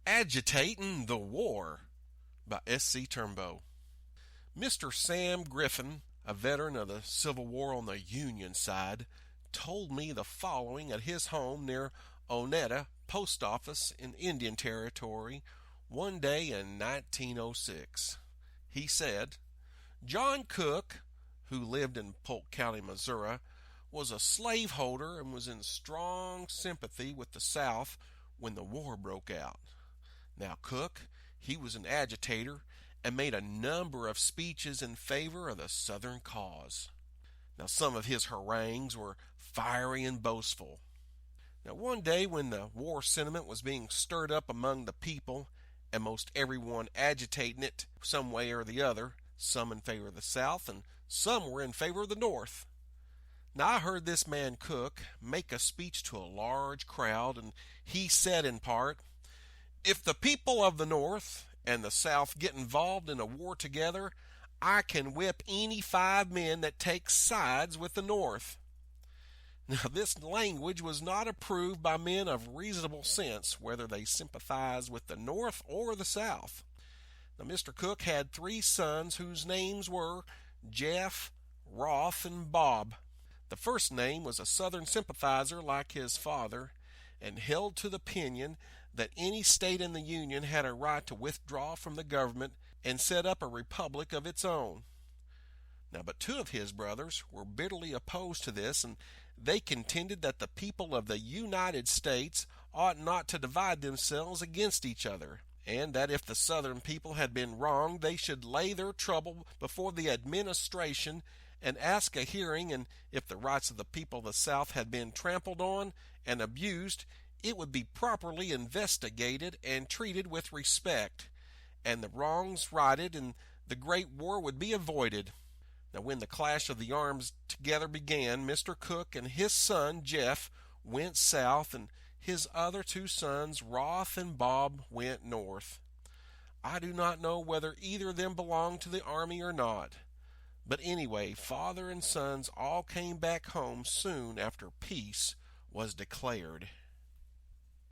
Agitating the War by S.C. Turnbo. Mr. Sam Griffin, a veteran of the Civil War on the Union side, told me the following at his home near Onetta Post Office in Indian Territory one day in 1906. He said, John Cook, who lived in Polk County, Missouri, was a slaveholder and was in strong sympathy with the South when the war broke out. Now Cook, he was an agitator and made a number of speeches in favor of the Southern cause. Now some of his harangues were fiery and boastful. Now one day when the war sentiment was being stirred up among the people, and most everyone agitating it some way or the other, some in favor of the South and some were in favor of the North. Now I heard this man Cook make a speech to a large crowd, and he said in part, "If the people of the North and the South get involved in a war together, I can whip any 5 men that take sides with the North." Now this language was not approved by men of reasonable sense, whether they sympathized with the North or the South. Now Mr. Cook had 3 sons whose names were Jeff, Roth, and Bob. The first name was a Southern sympathizer like his father, and held to the opinion that any state in the Union had a right to withdraw from the government and set up a republic of its own. Now, but 2 of his brothers were bitterly opposed to this, and they contended that the people of the United States ought not to divide themselves against each other, and that if the Southern people had been wronged, they should lay their trouble before the administration and ask a hearing, and if the rights of the people of the South had been trampled on and abused, it would be properly investigated and treated with respect, and the wrongs righted, and the great war would be avoided. Now when the clash of the arms together began, Mr. Cook and his son Jeff went south, and his other 2 sons, Roth and Bob, went north. I do not know whether either of them belonged to the army or not. But anyway, father and sons all came back home soon after peace was declared.